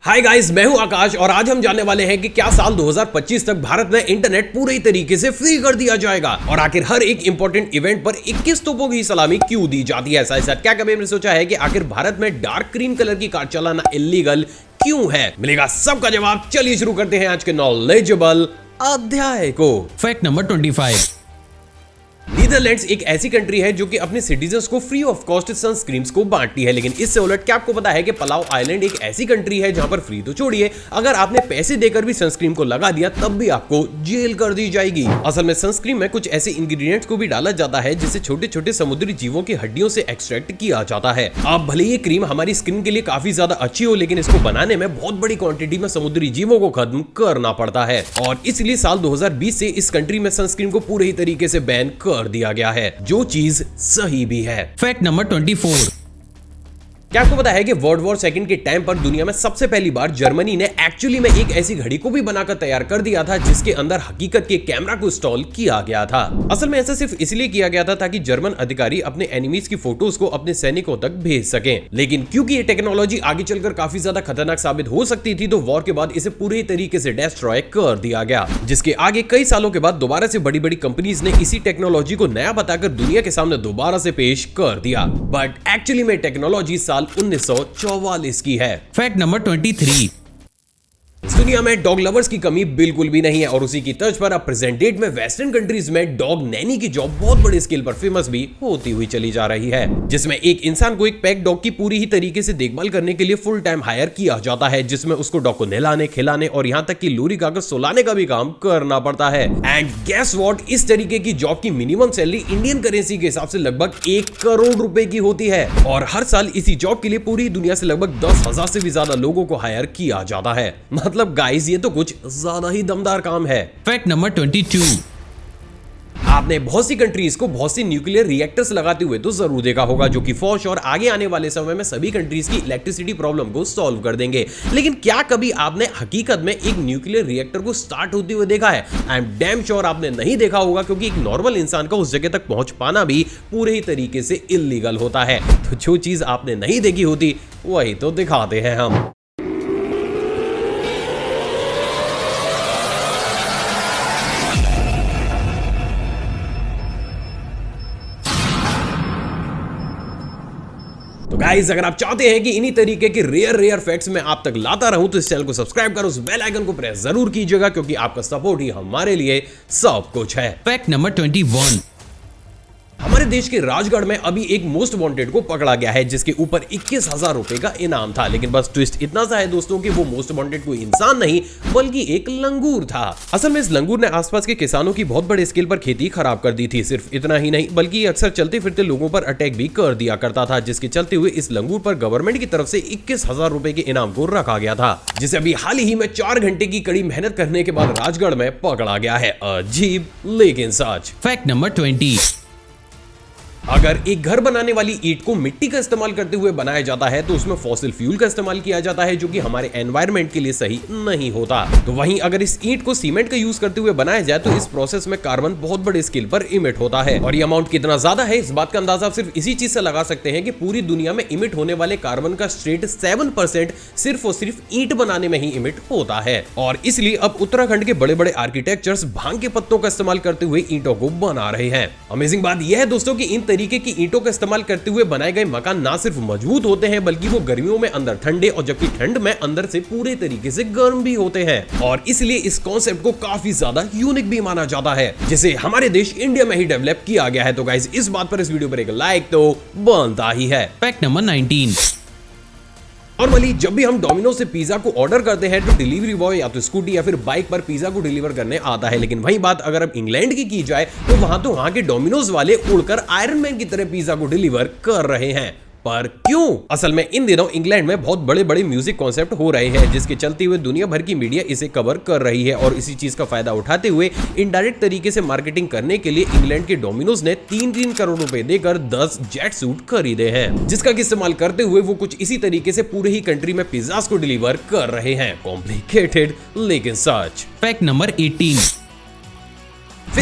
Hi guys, मैं हूं आकाश और आज हम जानने वाले हैं कि क्या साल 2025 तक भारत में इंटरनेट पूरी तरीके से फ्री कर दिया जाएगा और आखिर हर एक इंपॉर्टेंट इवेंट पर 21 तोपों की सलामी क्यों दी जाती है। ऐसा क्या कभी हमने सोचा है कि आखिर भारत में डार्क ग्रीन कलर की कार चलाना इलीगल क्यों है? मिलेगा सबका जवाब। चलिए शुरू करते हैं आज के नॉलेजेबल अध्याय को। Fact number 25। नीदरलैंड्स एक ऐसी कंट्री है जो कि अपने सिटीजन्स को फ्री ऑफ कॉस्ट सनस्क्रीम्स को बांटती है, लेकिन इससे उलट क्या आपको पता है कि पलाव आइलैंड एक ऐसी कंट्री है जहां पर फ्री तो छोड़िए, अगर आपने पैसे देकर भी सनस्क्रीन को लगा दिया तब भी आपको जेल कर दी जाएगी। असल में सनस्क्रीन में कुछ ऐसे इंग्रेडिएंट्स को भी डाला जाता है जिसे छोटे छोटे समुद्री जीवों की हड्डियों से एक्सट्रैक्ट किया जाता है। अब भले ये क्रीम हमारी स्किन के लिए काफी ज्यादा अच्छी हो, लेकिन इसको बनाने में बहुत बड़ी क्वांटिटी में समुद्री जीवों को खत्म करना पड़ता है और इसलिए साल 2020 से इस कंट्री में सनस्क्रीन को पूरे ही तरीके से बैन कर दिया गया है, जो चीज सही भी है। Fact number 24। क्या आपको पता है कि वर्ल्ड वॉर सेकंड के टाइम पर दुनिया में सबसे पहली बार जर्मनी ने एक्चुअली में एक ऐसी घड़ी को भी बनाकर तैयार कर दिया था जिसके अंदर हकीकत के कैमरा को इंस्टॉल किया गया था। असल में ऐसा सिर्फ इसलिए किया गया था ताकि जर्मन अधिकारी अपने एनिमीज की फोटोज को अपने सैनिकों तक भेज सकें, लेकिन क्योंकि ये टेक्नोलॉजी आगे चलकर काफी ज्यादा खतरनाक साबित हो सकती थी तो वॉर के बाद इसे पूरे तरीके से डिस्ट्रॉय कर दिया गया, जिसके आगे कई सालों के बाद दोबारा से बड़ी बड़ी कंपनीज ने इसी टेक्नोलॉजी को नया बताकर दुनिया के सामने दोबारा से पेश कर दिया, बट एक्चुअली में टेक्नोलॉजी साल 1944 की है। Fact number 23। इस दुनिया में डॉग लवर्स की कमी बिल्कुल भी नहीं है और उसी की तर्ज पर अब प्रेजेंट डेट में वेस्टर्न कंट्रीज में डॉग नैनी की जॉब बहुत बड़े स्केल पर फेमस भी होती हुई चली जा रही है, जिसमें एक इंसान को एक पैक डॉग की पूरी ही तरीके से देखभाल करने के लिए फुल टाइम हायर किया जाता है, जिसमें उसको डॉग को नहलाने, खिलाने और यहाँ तक कि लोरी गाकर सुलाने का भी काम करना पड़ता है। एंड गेस व्हाट, इस तरीके की जॉब की मिनिमम सैलरी इंडियन करेंसी के हिसाब से लगभग 1 करोड़ रुपए की होती है और हर साल इसी जॉब के लिए पूरी दुनिया से लगभग 10,000 से भी ज्यादा लोगों को हायर किया जाता है। मतलब गाइस, ये तो कुछ ज्यादा ही दमदार काम है। Fact number 22। आपने बहुत सी कंट्रीज को बहुत सी न्यूक्लियर रिएक्टर्स लगाते हुए तो जरूर देखा होगा, जो कि फॉर श्योर आगे आने वाले समय में सभी कंट्रीज की इलेक्ट्रिसिटी प्रॉब्लम को सॉल्व कर देंगे। लेकिन क्या कभी आपने हकीकत में एक न्यूक्लियर रिएक्टर को स्टार्ट होते हुए देखा है? आई एम डैम श्योर आपने नहीं देखा होगा, क्योंकि एक नॉर्मल इंसान का उस जगह तक पहुंच पाना भी पूरे ही तरीके से इलीगल होता है। तो जो चीज आपने नहीं देखी होती वही तो दिखाते हैं हम। तो गाइस, अगर आप चाहते हैं कि इन्हीं तरीके के रेयर फैक्ट्स मैं आप तक लाता रहूं तो इस चैनल को सब्सक्राइब कर उस बेल आइकन को प्रेस जरूर कीजिएगा, क्योंकि आपका सपोर्ट ही हमारे लिए सब कुछ है। Fact number 21। हमारे देश के राजगढ़ में अभी एक मोस्ट वांटेड को पकड़ा गया है जिसके ऊपर 21,000 रुपए का इनाम था, लेकिन बस ट्विस्ट इतना सा है दोस्तों कि वो मोस्ट वांटेड कोई इंसान नहीं बल्कि एक लंगूर था। असल में इस लंगूर ने आसपास के किसानों की बहुत बड़े स्केल पर खेती खराब कर दी थी। सिर्फ इतना ही नहीं बल्कि ये अक्सर चलते फिरते लोगों पर अटैक भी कर दिया करता था, जिसके चलते हुए इस लंगूर पर गवर्नमेंट की तरफ से 21,000 रुपए के इनाम को रखा गया था, जिसे अभी हाल ही में 4 घंटे की कड़ी मेहनत करने के बाद राजगढ़ में पकड़ा गया है। अजीब लेकिन सच। Fact number 20। अगर एक घर बनाने वाली ईंट को मिट्टी का इस्तेमाल करते हुए बनाया जाता है तो उसमें फॉसिल फ्यूल का इस्तेमाल किया जाता है, जो कि हमारे एनवायरनमेंट के लिए सही नहीं होता। तो वहीं अगर इस ईंट को सीमेंट का यूज करते हुए बनाया जाए तो इस प्रोसेस में कार्बन बहुत बड़े स्केल पर इमिट होता है, और ये अमाउंट कितना ज्यादा है इस बात का अंदाजा आप सिर्फ इसी चीज से लगा सकते हैं कि पूरी दुनिया में इमिट होने वाले कार्बन का स्ट्रेट 7% सिर्फ और सिर्फ ईंट बनाने में ही इमिट होता है। और इसलिए अब उत्तराखंड के बड़े बड़े आर्किटेक्चर्स भांग के पत्तों का इस्तेमाल करते हुए ईंटों को बना रहे हैं। अमेजिंग बात यह है दोस्तों कि इन तरीके की ईंटों का इस्तेमाल करते हुए बनाए गए मकान ना सिर्फ मजबूत होते हैं बल्कि वो गर्मियों में अंदर ठंडे और जबकि ठंड में अंदर से पूरे तरीके से गर्म भी होते हैं, और इसलिए इस कॉन्सेप्ट को काफी ज्यादा यूनिक भी माना जाता है, जिसे हमारे देश इंडिया में ही डेवलप किया गया है। तो गाइस, इस बात पर इस वीडियो पर एक लाइक तो बनता ही है। Fact number 19। नॉर्मली जब भी हम डोमिनोज से पिज्जा को ऑर्डर करते हैं तो डिलीवरी बॉय या तो स्कूटी या फिर बाइक पर पिज्जा को डिलीवर करने आता है, लेकिन वही बात अगर अब इंग्लैंड की जाए तो वहां के डोमिनोज वाले उड़कर आयरन मैन की तरह पिज्जा को डिलीवर कर रहे हैं। पर क्यों? असल में इन दिनों इंग्लैंड में बहुत बड़े बड़े म्यूजिक कॉन्सेप्ट हो रहे हैं, जिसके चलते हुए दुनिया भर की मीडिया इसे कवर कर रही है, और इसी चीज का फायदा उठाते हुए इनडायरेक्ट तरीके से मार्केटिंग करने के लिए इंग्लैंड के डोमिनोज ने 3 करोड़ रुपए देकर 10 जेट सूट खरीदे हैं, जिसका इस्तेमाल करते हुए वो कुछ इसी तरीके से पूरे ही कंट्री में पिज्जास को डिलीवर कर रहे हैं। कॉम्प्लिकेटेड लेकिन सच। Fact number 18।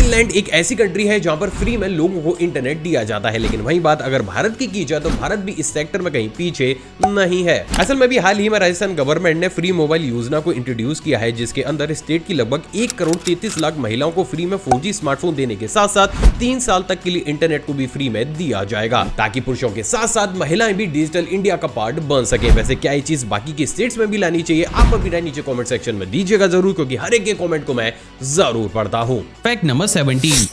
फिनलैंड एक ऐसी कंट्री है जहां पर फ्री में लोगों को इंटरनेट दिया जाता है, लेकिन वहीं बात अगर भारत की जाए तो भारत भी इस सेक्टर में कहीं पीछे नहीं है। असल में भी हाल ही में राजस्थान गवर्नमेंट ने फ्री मोबाइल योजना को इंट्रोड्यूस किया है, जिसके अंदर स्टेट की लगभग 1,33,00,000 महिलाओं को फ्री में 4G स्मार्टफोन देने के साथ साथ 3 साल तक के लिए इंटरनेट को भी फ्री में दिया जाएगा, ताकि पुरुषों के साथ साथ महिलाएं भी डिजिटल इंडिया का पार्ट बन सके। वैसे क्या ये चीज बाकी के स्टेट्स में भी लानी चाहिए? आप अपनी राय नीचे कमेंट सेक्शन में दीजिएगा जरूर, क्योंकि हर एक के कमेंट को मैं जरूर पढ़ता हूं। Fact number 17।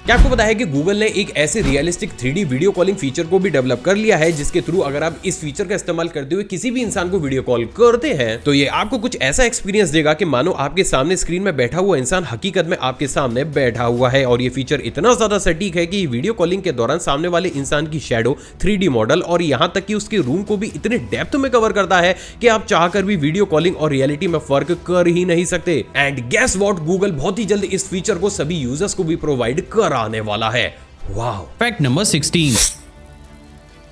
क्या आपको पता है कि गूगल ने एक ऐसे realistic 3D video calling feature को भी डेवलप कर लिया है, जिसके थ्रू अगर आप इस फीचर का इस्तेमाल करते हुए किसी भी इंसान को वीडियो कॉल करते हैं तो ये आपको कुछ ऐसा एक्सपीरियंस देगा कि मानो आपके सामने स्क्रीन में बैठा हुआ इंसान हकीकत में आपके सामने बैठा हुआ है। और ये फीचर इतना ज्यादा सटीक है कि वीडियो कॉलिंग के दौरान सामने वाले इंसान की शैडो, 3D मॉडल और यहाँ तक कि उसके रूम को भी इतने डेप्थ में कवर करता है कि आप चाहकर भी वीडियो कॉलिंग और रियलिटी में फर्क कर ही नहीं सकते। एंड गेस व्हाट, गूगल बहुत ही जल्द इस फीचर को सभी यूजर्स को भी प्रोवाइड कराने वाला है। वाह। Fact number 16।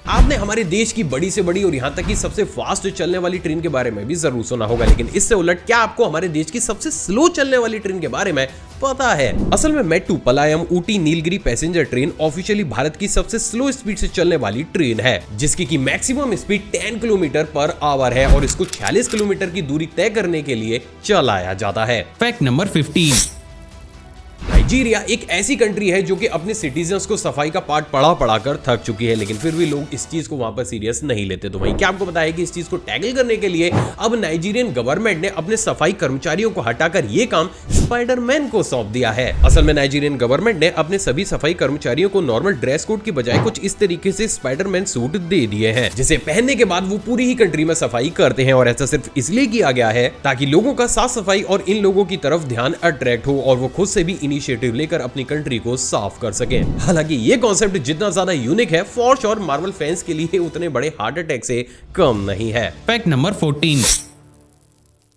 आपने हमारे देश की बड़ी से बड़ी और यहां तक कि सबसे फास्ट चलने वाली ट्रेन के बारे में भी जरूर सुना होगा, लेकिन इससे उलट क्या आपको हमारे देश की सबसे स्लो चलने वाली ट्रेन के बारे में पता है? असल में Mettupalayam Ooty Nilgiri passenger train officially Bharat की सबसे स्लो स्पीड से चलने वाली ट्रेन है, जिसकी की maximum speed 10 kilometre per hour है और इसको 46 किलोमीटर की दूरी तय करने के लिए चलाया जाता है। Fact number 15। नाइजीरिया एक ऐसी कंट्री है जो कि अपने सिटीजन्स को सफाई का पाठ पढ़ा कर थक चुकी है, लेकिन फिर भी लोग इस चीज को वहां पर सीरियस नहीं लेते। तो वहीं क्या आपको पता है कि इस चीज को टैकल करने के लिए अब नाइजीरियन गवर्नमेंट ने अपने सफाई कर्मचारियों को हटाकर ये काम स्पाइडरमैन को सौंप दिया है। असल में नाइजीरियन गवर्नमेंट ने अपने सभी सफाई कर्मचारियों को नॉर्मल ड्रेस कोड की बजाय कुछ इस तरीके से स्पाइडरमैन सूट दे दिए हैं, जिसे पहनने के बाद वो पूरी ही कंट्री में सफाई करते हैं। और ऐसा सिर्फ इसलिए किया गया है ताकि लोगों का साफ सफाई और इन लोगों की तरफ ध्यान अट्रैक्ट हो और वो खुद से भी इनिशिएटिव लेकर अपनी कंट्री को साफ कर सके। हालांकि ये कॉन्सेप्ट जितना ज्यादा यूनिक है, फॉर श्योर मार्वल फैंस के लिए उतने बड़े हार्ट अटैक से कम नहीं है। Fact number 14।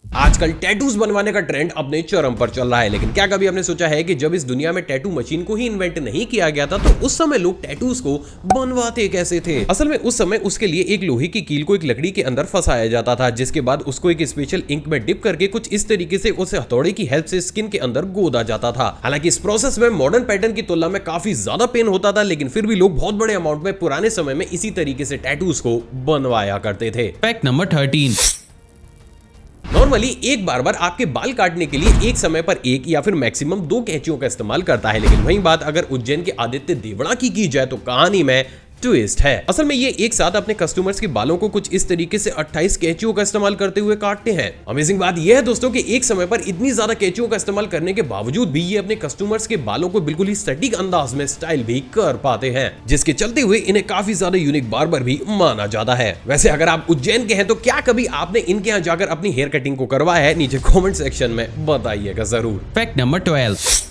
आजकल टैटूज बनवाने का ट्रेंड अपने चरम पर चल रहा है, लेकिन क्या कभी आपने सोचा है कि जब इस दुनिया में टैटू मशीन को ही इन्वेंट नहीं किया गया था तो उस समय लोग टैटूज को बनवाते कैसे थे? असल में उस समय उसके लिए एक लोहे की कील को एक लकड़ी के अंदर फंसाया जाता था, जिसके बाद उसको एक स्पेशल इंक में डिप करके कुछ इस तरीके से उसे हथौड़े की हेल्प से स्किन के अंदर गोदा जाता था। हालांकि इस प्रोसेस में मॉडर्न पैटर्न की तुलना में काफी ज्यादा पेन होता था, लेकिन फिर भी लोग बहुत बड़े अमाउंट में पुराने समय में इसी तरीके से टैटूज को बनवाया करते थे। Fact number 13। नॉर्मली एक बार्बर आपके बाल काटने के लिए एक समय पर एक या फिर मैक्सिमम 2 कैंचियों का इस्तेमाल करता है, लेकिन वही बात अगर उज्जैन के आदित्य देवड़ा की जाए तो कहानी में ट्विस्ट है। असल में ये एक साथ अपने कस्टमर्स के बालों को कुछ इस तरीके से 28 कैंचियों का इस्तेमाल करते हुए काटते हैं। अमेजिंग बात यह है दोस्तों कि एक समय पर इतनी ज्यादा कैंचियों का इस्तेमाल करने के बावजूद भी ये अपने कस्टमर्स के बालों को बिल्कुल ही सटीक अंदाज में स्टाइल भी कर पाते हैं, जिसके चलते हुए इन्हें काफी ज्यादा यूनिक बार्बर भी माना जाता है। वैसे अगर आप उज्जैन के हैं तो क्या कभी आपने इनके यहाँ जाकर अपनी हेयर कटिंग को करवाया है? नीचे कॉमेंट सेक्शन में बताइएगा जरूर। Fact number 12।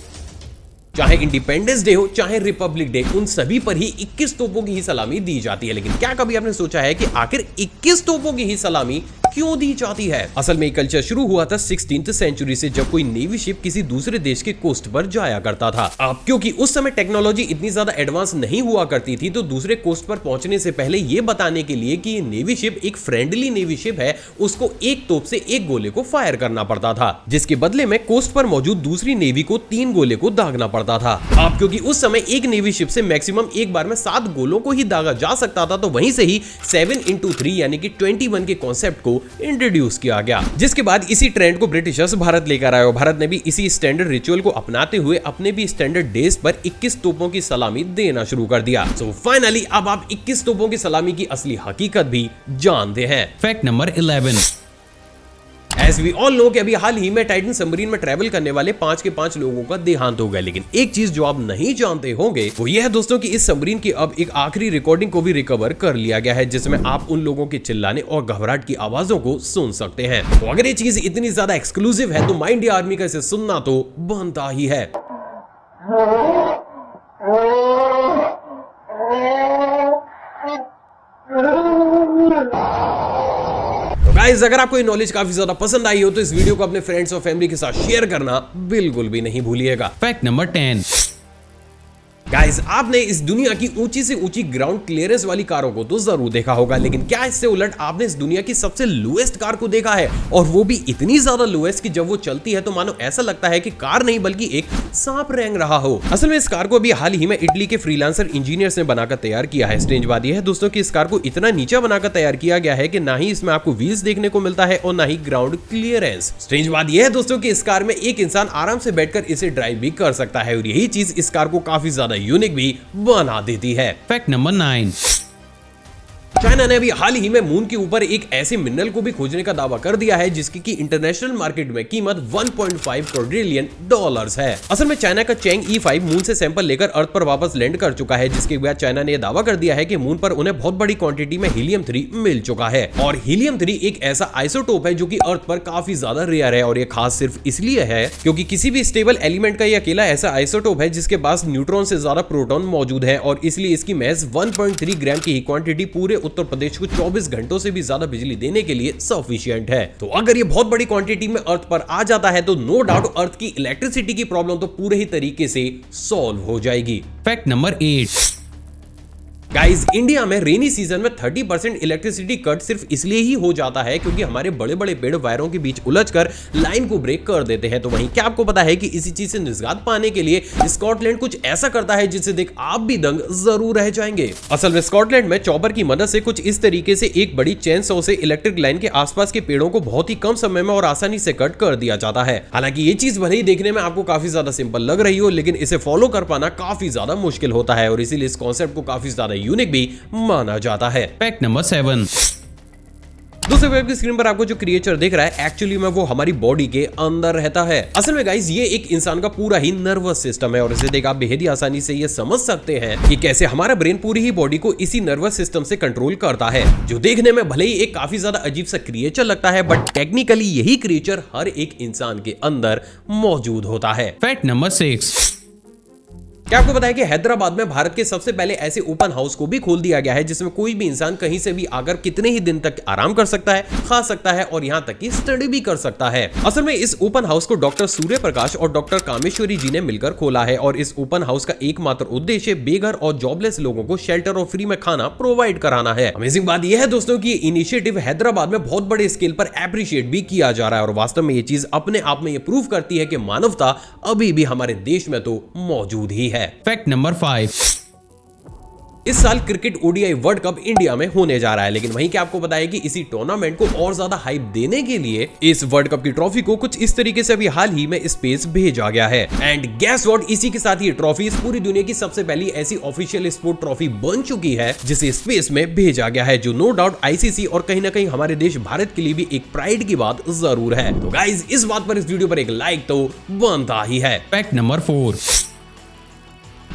चाहे इंडिपेंडेंस डे हो चाहे रिपब्लिक डे, उन सभी पर ही 21 तोपों की ही सलामी दी जाती है, लेकिन क्या कभी आपने सोचा है कि आखिर 21 तोपों की ही सलामी क्यों दी जाती है? असल में कल्चर शुरू हुआ था 16th सेंचुरी से, जब कोई नेवी शिप किसी दूसरे देश के कोस्ट पर जाया करता था। अब क्योंकि उस समय टेक्नोलॉजी इतनी ज्यादा एडवांस नहीं हुआ करती थी, तो दूसरे कोस्ट पर पहुंचने से पहले ये बताने के लिए कि ये नेवी शिप एक फ्रेंडली नेवी शिप है, उसको एक तोप से एक गोले को फायर करना पड़ता था, जिसके बदले में कोस्ट पर मौजूद दूसरी नेवी को 3 गोले को दागना पड़ता था। अब क्योंकि उस समय एक नेवी शिप से मैक्सिमम एक बार में 7 गोलों को ही दागा जा सकता था, तो वहीं से ही 7x3 यानी कि 21 के कॉन्सेप्ट को इंट्रोड्यूस किया गया, जिसके बाद इसी ट्रेंड को ब्रिटिशर्स भारत लेकर आए और भारत ने भी इसी स्टैंडर्ड रिचुअल को अपनाते हुए अपने भी स्टैंडर्ड डेज पर 21 तोपों की सलामी देना शुरू कर दिया। सो फाइनली अब आप 21 तोपों की सलामी की असली हकीकत भी जानते हैं। Fact number 11। As we all know कि अभी हाल ही में टाइटन सबमरीन में ट्रैवल करने वाले 5 के 5 लोगों का देहांत हो गया, लेकिन एक चीज जो आप नहीं जानते होंगे वो यह है दोस्तों कि इस सबमरीन की अब एक आखिरी रिकॉर्डिंग को भी रिकवर कर लिया गया है, जिसमें आप उन लोगों के चिल्लाने और घबराहट की आवाजों को सुन सकते हैं। तो अगर ये चीज इतनी ज्यादा एक्सक्लूसिव है तो माय इंडिया आर्मी का इसे सुनना तो बनता ही है। गाइस, अगर आपको ये नॉलेज काफी ज्यादा पसंद आई हो तो इस वीडियो को अपने फ्रेंड्स और फैमिली के साथ शेयर करना बिल्कुल भी नहीं भूलिएगा। Fact number 10। गाइस, गाइस, आपने इस दुनिया की ऊंची से ऊंची ग्राउंड क्लियरेंस वाली कारों को तो जरूर देखा होगा, लेकिन क्या इससे उलट आपने इस दुनिया की सबसे लोएस्ट कार को देखा है? और वो भी इतनी ज्यादा लोएस्ट कि जब वो चलती है तो मानो ऐसा लगता है कि कार नहीं बल्कि एक सांप रेंग रहा हो। असल में इस कार को अभी हाल ही में इटली के फ्रीलांसर इंजीनियर्स ने बनाकर तैयार किया है। स्ट्रेंज बात यह है दोस्तों कि इस कार को इतना नीचा बनाकर तैयार किया गया है कि ना ही इसमें आपको व्हील्स देखने को मिलता है और ना ही ग्राउंड क्लियरेंस। स्ट्रेंज बात यह है दोस्तों कि इस कार में एक इंसान आराम से बैठकर इसे ड्राइव भी कर सकता है और यही चीज इस कार को काफी ज्यादा यूनिक भी बना देती है। Fact number 9। चाइना ने अभी हाल ही में मून के ऊपर एक ऐसे मिनरल को भी खोजने का दावा कर दिया है जिसकी की इंटरनेशनल मार्केट में कीमत 1.5 ट्रिलियन डॉलर्स है। असल में चाइना का चैंग E5 मून से सैंपल लेकर अर्थ पर वापस लैंड कर चुका है, जिसके बाद चाइना ने यह दावा कर दिया है कि मून पर उन्हें बहुत बड़ी क्वांटिटी में हीलियम 3 मिल चुका है। और हीलियम 3 एक ऐसा आइसोटोप है जो कि अर्थ पर काफी ज्यादा रेयर है और ये खास सिर्फ इसलिए है क्योंकि किसी भी स्टेबल एलिमेंट का यह अकेला ऐसा आइसोटोप है जिसके पास न्यूट्रॉन से ज्यादा प्रोटॉन मौजूद है और इसलिए इसकी महज 1.3 ग्राम की क्वांटिटी पूरे उत्तर प्रदेश को 24 घंटों से भी ज्यादा बिजली देने के लिए सफिशिएंट है। तो अगर ये बहुत बड़ी क्वांटिटी में अर्थ पर आ जाता है तो नो डाउट अर्थ की इलेक्ट्रिसिटी की प्रॉब्लम तो पूरे ही तरीके से सॉल्व हो जाएगी। Fact number 8। गाइस, इंडिया में रेनी सीजन में 30% इलेक्ट्रिसिटी कट सिर्फ इसलिए ही हो जाता है क्योंकि हमारे बड़े बड़े पेड़ वायरों के बीच उलझकर लाइन को ब्रेक कर देते हैं। तो वहीं क्या आपको पता है कि इसी चीज से निजात पाने के लिए स्कॉटलैंड कुछ ऐसा करता है जिसे देख आप भी दंग जरूर रह जाएंगे। असल में स्कॉटलैंड में चॉपर की मदद से कुछ इस तरीके से एक बड़ी चेन सॉ से इलेक्ट्रिक लाइन के आसपास के पेड़ों को बहुत ही कम समय में और आसानी से कट कर दिया जाता है। हालांकि ये चीज भले ही देखने में आपको काफी ज्यादा सिंपल लग रही हो, लेकिन इसे फॉलो कर पाना काफी ज्यादा मुश्किल होता है और इसीलिए इस कॉन्सेप्ट को काफी ज्यादा यूनिक भी माना जाता है। Fact number 7। दूसरे वेब की स्क्रीन पर आपको जो क्रिएचर दिख रहा है एक्चुअली में वो हमारी बॉडी के अंदर रहता है। असल में गाइस, ये एक इंसान का पूरा ही नर्वस सिस्टम है और इसे देख आप बेहद ही आसानी से ये समझ सकते हैं कि कैसे हमारा ब्रेन पूरी ही बॉडी को इसी नर्वस सिस्टम से कंट्रोल करता है, जो देखने में भले ही एक काफी ज्यादा अजीब सा क्रिएचर लगता है बट टेक्निकली यही क्रिएचर हर एक इंसान के अंदर मौजूद होता है। Fact number 6। क्या आपको पता है कि हैदराबाद में भारत के सबसे पहले ऐसे ओपन हाउस को भी खोल दिया गया है जिसमें कोई भी इंसान कहीं से भी आकर कितने ही दिन तक आराम कर सकता है, खा सकता है और यहाँ तक कि स्टडी भी कर सकता है। असल में इस ओपन हाउस को डॉक्टर सूर्य प्रकाश और डॉक्टर कामेश्वरी जी ने मिलकर खोला है और इस ओपन हाउस का एकमात्र उद्देश्य बेघर और जॉबलेस लोगों को शेल्टर और फ्री में खाना प्रोवाइड कराना है। अमेजिंग बात यह है दोस्तों की इनिशिएटिव हैदराबाद में बहुत बड़े स्केल पर एप्रिशिएट भी किया जा रहा है और वास्तव में ये चीज अपने आप में ये प्रूव करती है कि मानवता अभी भी हमारे देश में तो मौजूद ही है। Fact number 5। इस साल cricket ODI world cup India में होने जा रहा है, लेकिन वहीं क्या आपको पता है कि इसी टूर्नामेंट को और ज्यादा हाइप देने के लिए इस वर्ल्ड कप की ट्रॉफी को कुछ इस तरीके से अभी हाल ही में स्पेस भेजा गया है। एंड गेस व्हाट, इसी के साथ ये ट्रॉफी इस पूरी दुनिया की सबसे पहली ऐसी ऑफिशियल स्पोर्ट ट्रॉफी बन चुकी है जिसे स्पेस में भेजा गया है, जो नो डाउट आईसीसी और कहीं ना कहीं हमारे देश भारत के लिए भी एक प्राइड की बात जरूर है। तो गाइज, इस बात पर इस वीडियो पर एक लाइक तो बनता ही है। Fact number 4।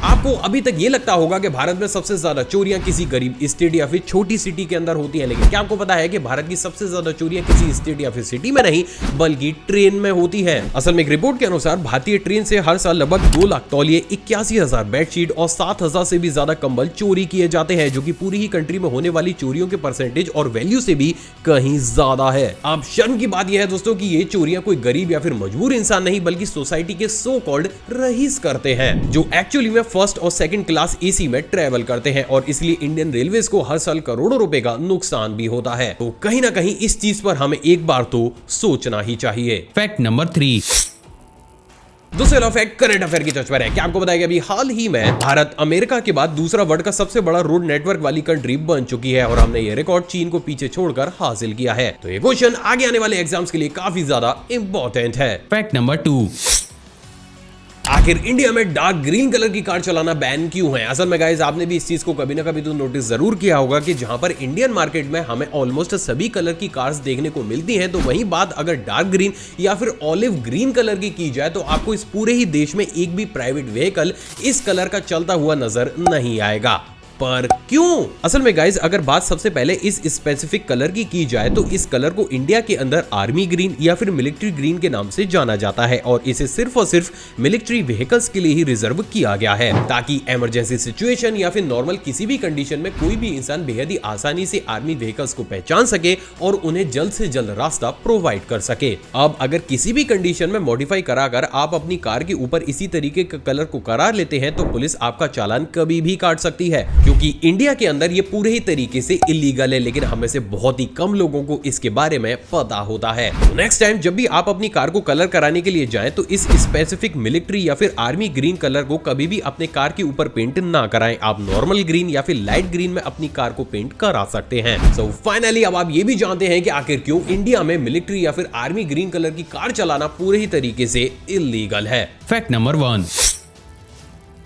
आपको अभी तक ये लगता होगा कि भारत में सबसे ज्यादा चोरियां किसी गरीब स्टेट या फिर छोटी सिटी के अंदर होती हैं, लेकिन क्या आपको पता है कि भारत की सबसे ज्यादा चोरियां किसी स्टेट या फिर सिटी में नहीं बल्कि ट्रेन में होती है। असल में एक रिपोर्ट के अनुसार भारतीय ट्रेन से हर साल लगभग 2 लाख तौलिए, 81,000 बेडशीट और 7,000 से भी ज्यादा कंबल चोरी किए जाते हैं, जो कि पूरी ही कंट्री में होने वाली चोरियों के परसेंटेज और वैल्यू से भी कहीं ज्यादा है। अब शर्म की बात यह है दोस्तों कि ये चोरियां कोई गरीब या फिर मजबूर इंसान नहीं बल्कि सोसाइटी के सो कॉल्ड रईस करते हैं, जो एक्चुअली में फर्स्ट और सेकंड क्लास एसी में ट्रेवल करते हैं और इसलिए इंडियन रेलवेज को हर साल करोड़ों रुपए का नुकसान भी होता है। तो कहीं ना कहीं इस चीज पर हमें एक बार तो सोचना ही चाहिए। Fact number 3। दूसरा फैक्ट करंट अफेयर की टच पर है। क्या आपको बताया कि अभी हाल ही में भारत अमेरिका के बाद दूसरा वर्ल्ड का सबसे बड़ा रोड नेटवर्क वाली कंट्री बन चुकी है और हमने ये रिकॉर्ड चीन को पीछे छोड़कर हासिल किया है। तो ये क्वेश्चन आगे आने वाले एग्जाम्स के लिए काफी ज्यादा इंपॉर्टेंट है। Fact number 2। आखिर इंडिया में डार्क ग्रीन कलर की कार चलाना बैन क्यों है? असल में गाइस, आपने भी इस चीज को कभी ना कभी तो नोटिस जरूर किया होगा कि जहां पर इंडियन मार्केट में हमें ऑलमोस्ट सभी कलर की कार्स देखने को मिलती हैं, तो वही बात अगर डार्क ग्रीन या फिर ऑलिव ग्रीन कलर की जाए तो आपको इस पूरे ही देश में एक भी प्राइवेट व्हीकल इस कलर का चलता हुआ नजर नहीं आएगा। पर क्यों? असल में गाइज अगर बात सबसे पहले इस स्पेसिफिक कलर की जाए तो इस कलर को इंडिया के अंदर आर्मी ग्रीन या फिर मिलिट्री ग्रीन के नाम से जाना जाता है और इसे सिर्फ और सिर्फ मिलिट्री व्हीकल्स के लिए ही रिजर्व किया गया है ताकि इमरजेंसी सिचुएशन या फिर नॉर्मल किसी भी कंडीशन में कोई भी इंसान बेहद ही आसानी से आर्मी व्हीकल्स को पहचान सके और उन्हें जल्द से जल्द रास्ता प्रोवाइड कर सके। अब अगर किसी भी कंडीशन में मॉडिफाई कराकर आप अपनी कार के ऊपर इसी तरीके के कलर को करा लेते हैं तो पुलिस आपका चालान कभी भी काट सकती है, क्योंकि इंडिया के अंदर ये पूरे ही तरीके से इलीगल है, लेकिन हमें से बहुत ही कम लोगों को इसके बारे में पता होता है। नेक्स्ट टाइम जब भी आप अपनी कार को कलर कराने के लिए जाएं तो इस स्पेसिफिक मिलिट्री या फिर आर्मी ग्रीन कलर को कभी भी अपने कार के ऊपर पेंट ना कराएं। आप नॉर्मल ग्रीन या फिर लाइट ग्रीन में अपनी कार को पेंट करा सकते हैं। सो फाइनली अब आप ये भी जानते हैं कि आखिर क्यों इंडिया में मिलिट्री या फिर आर्मी ग्रीन कलर की कार चलाना पूरे ही तरीके से इलीगल है। Fact number 1।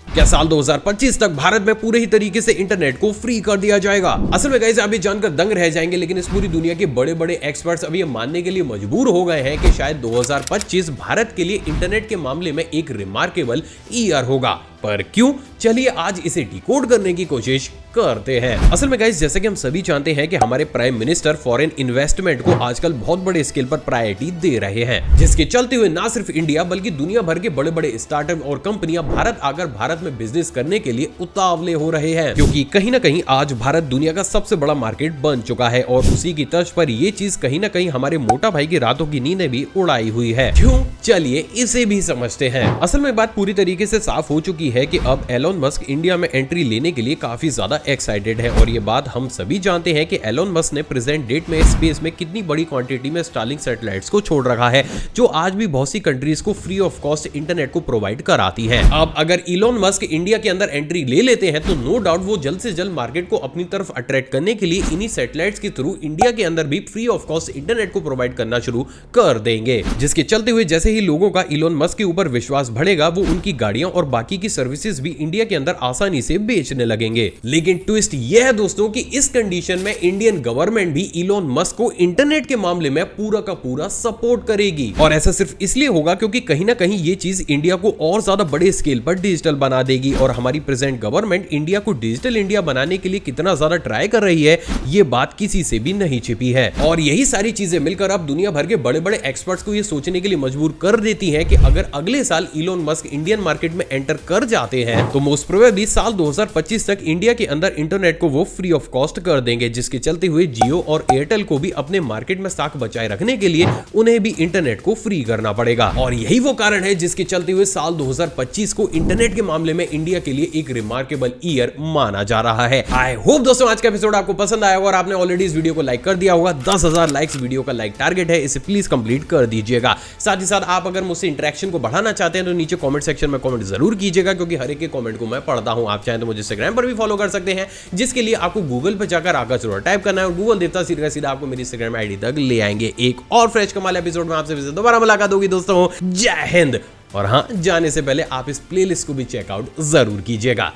क्या साल 2025 तक भारत में पूरे ही तरीके से इंटरनेट को फ्री कर दिया जाएगा? असल में गाइस आप ये जानकर दंग रह जाएंगे, लेकिन इस पूरी दुनिया के बड़े बड़े एक्सपर्ट्स अभी ये मानने के लिए मजबूर हो गए हैं कि शायद 2025 भारत के लिए इंटरनेट के मामले में एक रिमार्केबल ईयर होगा। पर क्यों? चलिए आज इसे डिकोड करने की कोशिश करते हैं। असल में गाइस जैसे कि हम सभी जानते हैं कि हमारे प्राइम मिनिस्टर फॉरेन इन्वेस्टमेंट को आजकल बहुत बड़े स्केल पर प्रायोरिटी दे रहे हैं, जिसके चलते हुए ना सिर्फ इंडिया बल्कि दुनिया भर के बड़े बड़े स्टार्टअप और कंपनियां भारत आकर भारत में बिजनेस करने के लिए उतावले हो रहे हैं, क्योंकि कहीं ना कहीं आज भारत दुनिया का सबसे बड़ा मार्केट बन चुका है और उसी की तर्ज पर ये चीज कहीं ना कहीं हमारे मोटा भाई की रातों की नींदें भी उड़ाई हुई है। क्यों? चलिए इसे भी समझते हैं। असल में बात पूरी तरीके से साफ हो चुकी है कि अब एलोन मस्क इंडिया में एंट्री लेने के लिए काफी ज्यादा एक्साइटेड है और ये बात हम सभी जानते हैं कि एलोन मस्क ने प्रेजेंट डेट में स्पेस में कितनी बड़ी क्वांटिटी में स्टारलिंक सैटेलाइट्स को छोड़ रखा है, जो आज भी बहुत सी कंट्रीज को फ्री ऑफ कॉस्ट इंटरनेट को प्रोवाइड कराती है। अब अगर इलोन मस्क इंडिया के अंदर एंट्री ले लेते हैं तो नो डाउट वो जल्द से जल्द मार्केट को अपनी तरफ अट्रैक्ट करने के लिए इन्हीं सैटेलाइट्स के थ्रू इंडिया के अंदर भी फ्री ऑफ कॉस्ट इंटरनेट को प्रोवाइड करना शुरू कर देंगे, जिसके चलते हुए जैसे ही लोगों का इलोन मस्क के ऊपर विश्वास बढ़ेगा वो उनकी गाड़ियां और बाकी की सर्विसेज भी इंडिया के अंदर आसानी से बेचने लगेंगे। लेकिन ट्विस्ट यह है दोस्तों कि इस कंडीशन में इंडियन गवर्नमेंट भी इलोन मस्क को इंटरनेट के मामले में पूरा का पूरा सपोर्ट करेगी और ऐसा सिर्फ इसलिए होगा क्योंकि कहीं ना कहीं ये चीज इंडिया को और ज्यादा बड़े स्केल पर डिजिटल बना देगी और हमारी प्रेजेंट गवर्नमेंट इंडिया को डिजिटल इंडिया बनाने के लिए कितना ज्यादा ट्राई कर रही है ये बात किसी से भी नहीं छिपी है। और यही सारी चीजें मिलकर अब दुनिया भर के बड़े बड़े एक्सपर्ट्स को ये सोचने के लिए मजबूर कर देती हैं कि अगर अगले साल इलोन मस्क इंडियन मार्केट में एंटर कर जाते हैं तो मोस्ट प्रोबेबली साल 2025 तक इंडिया के अंदर इंटरनेट को वो फ्री ऑफ कॉस्ट कर देंगे, जिसके चलते हुए जियो और एयरटेल को भी अपने मार्केट में साख बचाए रखने के लिए उन्हें भी इंटरनेट को फ्री करना पड़ेगा। और यही वो कारण है जिसके चलते हुए साल 2025 को इंटरनेट के मामले में इंडिया के लिए एक रिमार्केबल ईयर माना जा रहा है। आई होप दोस्तों आज का एपिसोड आपको पसंद आया होगा और आपने ऑलरेडी इस वीडियो को लाइक कर दिया होगा। 10,000 लाइक्स वीडियो का लाइक टारगेट है, इसे प्लीज कंप्लीट कर दीजिएगा। साथ ही साथ आप अगर मुझसे इंटरेक्शन को बढ़ाना चाहते हैं तो नीचे कमेंट सेक्शन में कमेंट जरूर कीजिएगा, क्योंकि हर एक के कमेंट को मैं पढ़ता हूं। आप चाहें तो मुझे इंस्टाग्राम पर भी फॉलो कर सकते हैं, जिसके लिए आपको गूगल पर जाकर आकाश अरोड़ा टाइप करना है और गूगल देवता सीधा आपको मेरी इंस्टाग्राम आईडी तक ले आएंगे। एक और फ्रेश कमाल एपिसोड में आपसे दोबारा मुलाकात होगी दोस्तों। जय हिंद। और हाँ, जाने से पहले आप इस प्लेलिस्ट को भी चेकआउट जरूर कीजिएगा।